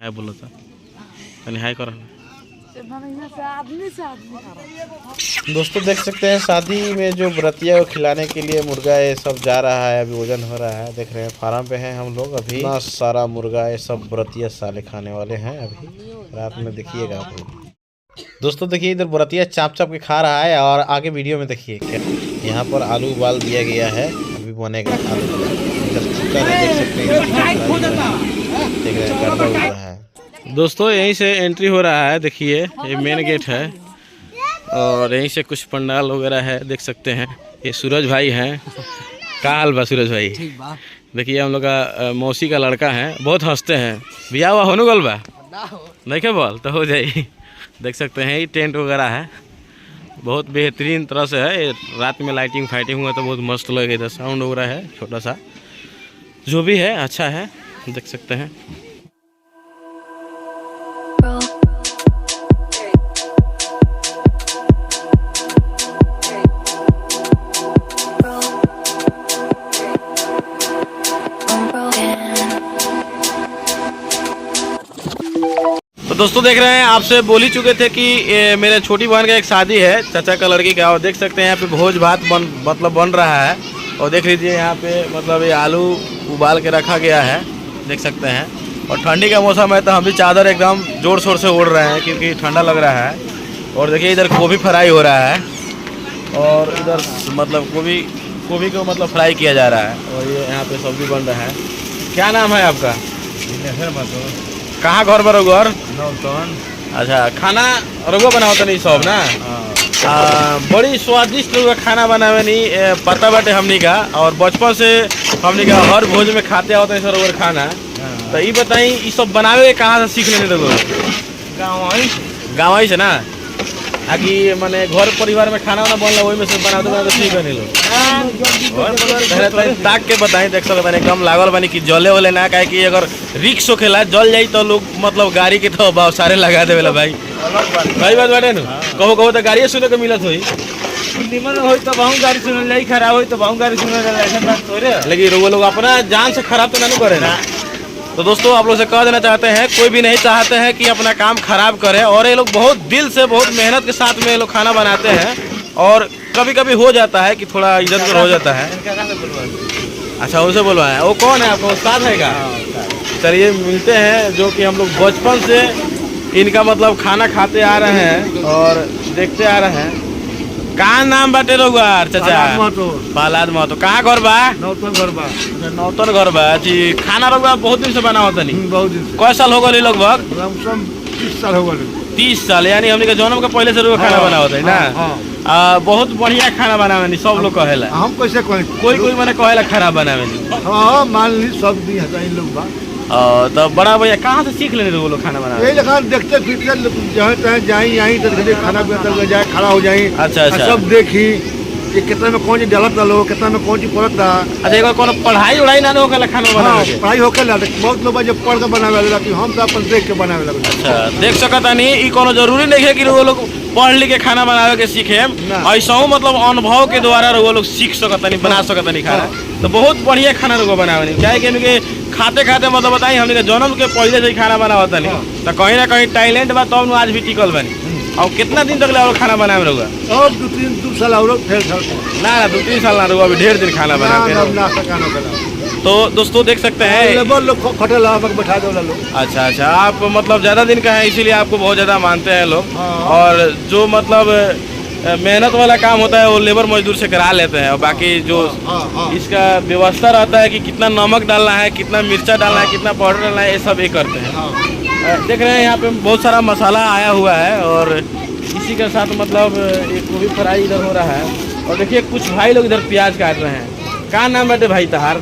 हाय बोलो तो यानी हाय करो। दोस्तों देख सकते हैं शादी में जो व्रतिया को खिलाने के लिए मुर्गा ये सब जा रहा है, अभी वजन हो रहा है। देख रहे हैं फार्म पे हैं हम लोग अभी। इतना सारा मुर्गा ये सब व्रतिया साले खाने वाले हैं अभी रात में, देखिएगा आप लोग। दोस्तों देखिए इधर व्रतिया चाप चाप के खा रहा है और आगे वीडियो में देखिए क्या यहाँ पर आलू उबाल दिया गया है, अभी बनेगा आलू। इधर चिकन देख सकते हैं, देख रहे हैं गर्दा उड़ रहा है। दोस्तों यहीं से एंट्री हो रहा है, देखिए ये मेन गेट है और यहीं से कुछ पंडाल वगैरह है, देख सकते हैं। ये सूरज भाई हैं। का हाल बा सूरज भाई? देखिए हम लोग का मौसी का लड़का है, बहुत हंसते हैं। बिया हुआ होने गल बा नहीं क्या बोल तो हो जाए। देख सकते हैं ये टेंट वगैरह है, बहुत बेहतरीन तरह से है। रात में लाइटिंग फाइटिंग हुआ तो बहुत मस्त लगे। इधर साउंड वगैरह है छोटा सा, जो भी है अच्छा है, देख सकते हैं। तो दोस्तों देख रहे हैं, आपसे बोल ही चुके थे कि मेरे छोटी बहन का एक शादी है, चाचा का लड़की का। और देख सकते हैं यहाँ पे भोज भात बन रहा है। और देख लीजिए यहाँ पे मतलब ये आलू उबाल के रखा गया है, देख सकते हैं। और ठंडी का मौसम है तो हम भी चादर एकदम जोर शोर से ओढ़ रहे हैं क्योंकि ठंडा लग रहा है। और देखिए इधर गोभी फ्राई हो रहा है और इधर मतलब गोभी को मतलब फ्राई किया जा रहा है। और ये यहाँ पे सब्जी बन रहा है। क्या नाम है आपका? कहाँ घर पर घर? अच्छा, खाना रघुआ बनावता नहीं सब ना? बड़ी स्वादिष्ट रघुआ खाना बनावे नहीं पता बाटे हमनी का। और बचपन से हमनी का हर भोज में खाते होते हैं रघुआ खाना। तो ये बताई ये सब बनावे कहाँ से सीख लेने रघुआ? गाँव से ना? आकि माने घर परिवार में खाना वाना बनला वही में से बनाते सीख नहीं लोग। ताक के बताई, देख सकते हैं एकदम लागल बानी कि जले वाले ना, काहे कि अगर रिक्स होखेला जल जाई तो लोग मतलब गाड़ी के तो भाव सारे लगा देवेला भाई। भाई बात बाटे न कहो तो गाड़ी सुने के मिलत होई, निमन होई तो बहु गाड़ी सुनल जाई, खराब होई तो बहु गाड़ी सुनल जाई, ऐसा बात थोड़े। लेकिन वो लोग अपना जान से खराब तो नहीं करे ना। तो दोस्तों आप लोग से कह देना चाहते हैं, कोई भी नहीं चाहते हैं कि अपना काम खराब करे। और ये लोग बहुत दिल से बहुत मेहनत के साथ में ये लोग खाना बनाते हैं। और कभी कभी हो जाता है कि थोड़ा इधर उधर हो जाता है। अच्छा उनसे बोलवाएं, वो कौन है आपका उस्ताद है क्या? चलिए मिलते हैं, जो कि हम लोग बचपन से इनका मतलब खाना खाते आ रहे हैं और देखते आ रहे हैं। कहाँ नाम बाटे रहुआ चाचा? पालाद महतो। कहाँ घर बा? नौतन घर बा। नौतन घर बा जी। खाना रहुआ बहुत दिन से बना होता नहीं? बहुत दिन। कै साल हो गए लगभग? 30 साल हो गए। 30 साल यानी हमने का जन्म के पहले से रहुआ खाना बना होता है ना? बहुत बढ़िया खाना बनावे नहीं सब लोग कहेला। हम कैसे कहें? कोई मैंने कहेला खराब बनावे नहीं। हाँ मान ली सब दिन इन लोग बा। तो बड़ा भैया कहाँ से सीख लेने वो लोग खाना बनाना? यही लगा देखते फिरते जहाँ तहाँ जाए यहीं तो खाना पीना जाए, खड़ा हो जाए। अच्छा सब देखी कि कितना में कौन चीज डलत डालो, कितना में कौन चीज पड़त रहा। अच्छा एक कौन पढ़ाई उढ़ाई ना होकर खाना बनावे? पढ़ाई होकर बहुत लोग जब पढ़ के बनावे लगा, हम तो अपन देख के बनावे लगा। अच्छा देख सकता नहीं, ये कोनो जरूरी नहीं है कि वो लोग पढ़ लिख के खाना बनावे के सीखे। ऐसा मतलब अनुभव के द्वारा वो लोग सीख सकता नहीं, बना सकता नहीं खाना। तो बहुत बढ़िया खाना लोग बनावे नहीं, क्या कि खाते खाते मतलब बताई हमने जन्म के पहले से ही खाना बनावता नहीं। तो कहीं ना कहीं टैलेंट बा तब आज भी टिकल बनी। और कितना दिन तक और खाना बनाए रहुआ? और 2-3 साल और ना 2-3 साल ना रहुआ, अभी ढेर दिन खाना बना। तो दोस्तों देख सकते हैं बैठा दो लोग। अच्छा आप मतलब ज्यादा दिन का है इसीलिए आपको बहुत ज्यादा मानते हैं लोग। और जो मतलब मेहनत वाला काम होता है वो लेबर मजदूर से करा लेते हैं। और बाकी जो इसका व्यवस्था रहता है कि कितना नमक डालना है, कितना मिर्चा डालना है, कितना पाउडर डालना है, ये सब ये करते हैं। देख रहे हैं यहाँ पे बहुत सारा मसाला आया हुआ है और इसी के साथ मतलब एक गोभी फ्राई इधर हो रहा है। और देखिए कुछ भाई लोग इधर प्याज काट रहे हैं। क्या नाम बैठे भाई तहार?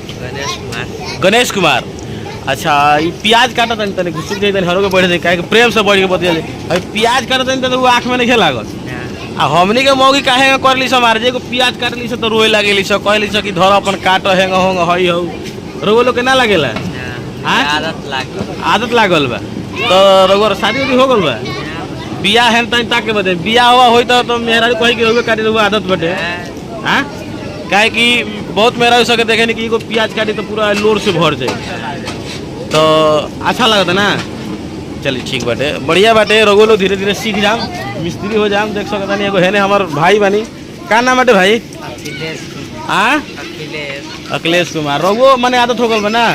गणेश कुमार। अच्छा ये प्याज काटा तनी घुसुक जाए हरो के बैठे जाए, प्रेम से बैठ के बतिया जाए। प्याज काटा तनी तो आँख में नहीं लागत। हमनी के मौगी काहे कर ली मार जे प्याज काट ली तो रोए लगे ली कहली कि धर अपन काट हेंग होंग हई हो रोगो लोग के ना लगेला? आदत लागल बा। तो रघुआ शादी उदी हो गल बा? बिया है ताके बदे बिया हुआ हो तो मेहरा कही कि काटी रहुआ आदत बटे। हाँ काहे कि बहुत मेहरा सके देखे नहीं कि प्याज काटी तो पूरा लोर से भर जाए तो अच्छा लगता ना। चलिए ठीक बाटे, बढ़िया बाटे। रघु लोग धीरे धीरे सीख जाम, मिस्त्री हो जाम। देख सकता नहीं एगो है हमार भाई बनी, का नाम बाटे भाई? अखिलेश कुमार। रघु मने आदत हो गल बना।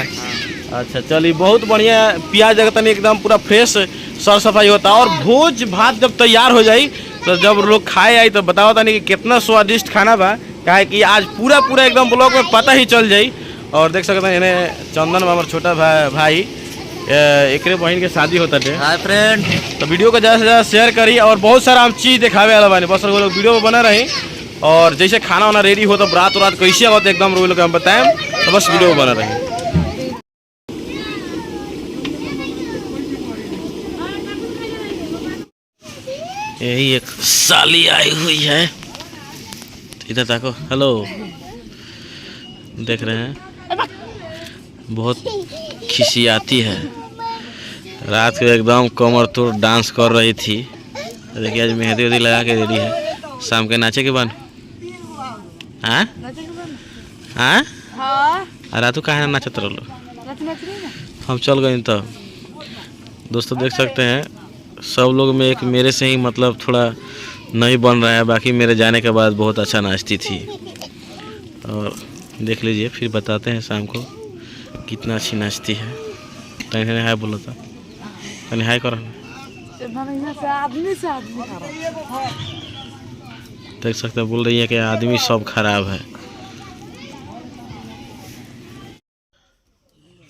अच्छा चलिए बहुत बढ़िया। प्याज जगह तनी एकदम पूरा फ्रेश सर सफाई होता है। और भोज भात जब तैयार हो जाई तो जब लोग खाए आई तो बताओ तनी कि कितना स्वादिष्ट खाना बा, काहे कि आज पूरा पूरा एकदम ब्लॉग में पता ही चल जाई। और देख सकते हैं इन्हें चंदन हमारा छोटा भाई एक बहन के शादी होता है। हाय फ्रेंड, तो वीडियो को ज़्यादा से ज़्यादा शेयर करी और बहुत सारा हम चीज़ दिखावे वाला बानी। बस वो लोग वीडियो में बना रही और जैसे खाना वाना रेडी हो तो रात कैसे होता एकदम वो लोग हम बताएं, तो बस वीडियो में बना रही। यही एक साली आई हुई है, इधर देखो। हेलो, देख रहे हैं बहुत खिसियाती है। रात को एकदम कमर तोड़ डांस कर रही थी। देखिए आज मेहंदी वेहंदी लगा के रेडी है, शाम के नाचे के बन। हाँ हाँ, रातू कहाँ नाचत रहो? हम चल गए तब। दोस्तों देख सकते हैं सब लोग में एक मेरे से ही मतलब थोड़ा नहीं बन रहा है, बाकी मेरे जाने के बाद बहुत अच्छा नाचती थी। और देख लीजिए, फिर बताते हैं शाम को कितना अच्छी नाचती है। तने हाय बोलो तो, तने हाय करो। देख सकते हैं बोल रही है कि आदमी सब खराब है।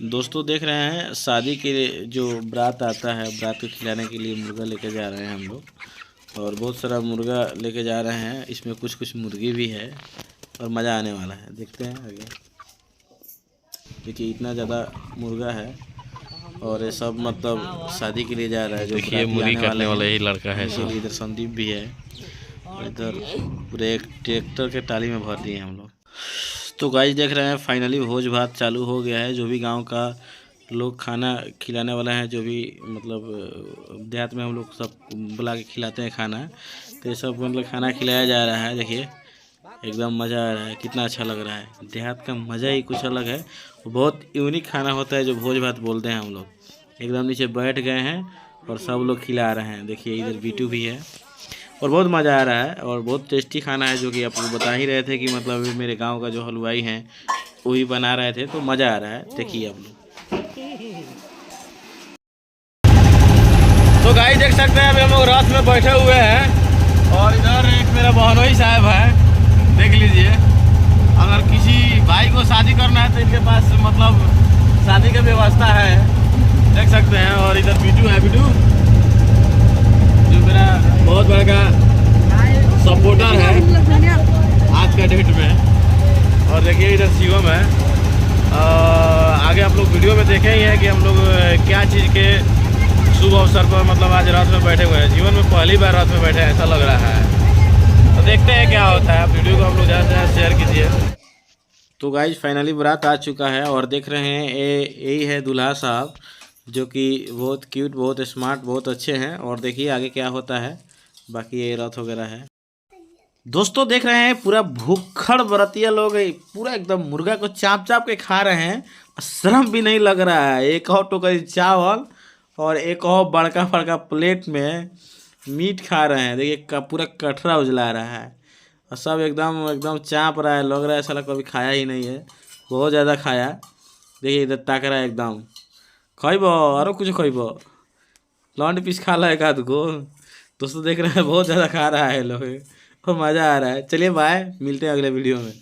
दोस्तों देख रहे हैं शादी के जो बारात आता है, बारात को खिलाने के लिए मुर्गा लेके जा रहे हैं हम लोग। और बहुत सारा मुर्गा लेके जा रहे हैं, इसमें कुछ कुछ मुर्गी भी है और मज़ा आने वाला है। देखते हैं आगे। देखिए इतना ज़्यादा मुर्गा है और ये सब मतलब शादी के लिए जा रहा है। जो देखिए मुर्गी काटने वाला यही लड़का है। सब इधर संदीप भी है और इधर पूरे एक ट्रैक्टर के टाली में भर दिए हम लोग। तो गाइस देख रहे हैं फाइनली भोज भात चालू हो गया है। जो भी गांव का लोग खाना खिलाने वाला है, जो भी मतलब देहात में हम लोग सब बुला के खिलाते हैं खाना, तो ये सब मतलब खाना खिलाया जा रहा है। देखिए एकदम मज़ा आ रहा है, कितना अच्छा लग रहा है। देहात का मज़ा ही कुछ अलग है, बहुत यूनिक खाना होता है जो भोज भात बोलते हैं हम लोग। एकदम नीचे बैठ गए हैं और सब लोग खिला रहे हैं। देखिए इधर बीटू भी है और बहुत मज़ा आ रहा है और बहुत टेस्टी खाना है, जो कि आपको बता ही रहे थे कि मतलब मेरे गांव का जो हलवाई हैं वही बना रहे थे, तो मज़ा आ रहा है। देखिए आप लोग। तो गाइस देख सकते हैं अभी हम लोग रथ में बैठे हुए हैं और इधर एक मेरा बहनोई साहब है। देख लीजिए, अगर किसी भाई को शादी करना है तो इनके पास मतलब शादी की व्यवस्था है, देख सकते हैं। और इधर बीटू है, बीटू जो मेरा बहुत बड़ा सपोर्टर है आज का डेट में। और देखिए इधर शिवम है। आगे आप लोग वीडियो में देखे ही हैं कि हम लोग क्या चीज़ के शुभ अवसर पर मतलब आज रात में बैठे हुए हैं। जीवन में पहली बार रात में बैठे हैं ऐसा लग रहा है। तो देखते हैं क्या होता है। आप वीडियो को हम लोग ज़्यादा से ज़्यादा शेयर कीजिए। तो गाइस फाइनली बारात आ चुका है और देख रहे हैं यही है दूल्हा साहब, जो कि बहुत क्यूट, बहुत स्मार्ट, बहुत अच्छे हैं। और देखिए आगे क्या होता है। बाकी ये रथ वगैरह है। दोस्तों देख रहे हैं पूरा भूखड़ बरतिया लोग पूरा एकदम मुर्गा को चाप चाप के खा रहे हैं, शर्म भी नहीं लग रहा है। एक और टोकरी चावल और एक और बड़का बड़का प्लेट में मीट खा रहे हैं। देखिए पूरा कटरा उजला रहा है और सब एकदम एकदम चाप रहा है। लग रहा है साला कभी खाया ही नहीं है, बहुत ज़्यादा खाया। देखिए इधर ताक रहा है एकदम। खइब और कुछ खइब, लॉन्ड पीस खा ला एक आध गो। दोस्तों देख रहे हैं बहुत ज़्यादा खा रहा है लोग और मज़ा आ रहा है। चलिए बाय, मिलते हैं अगले वीडियो में।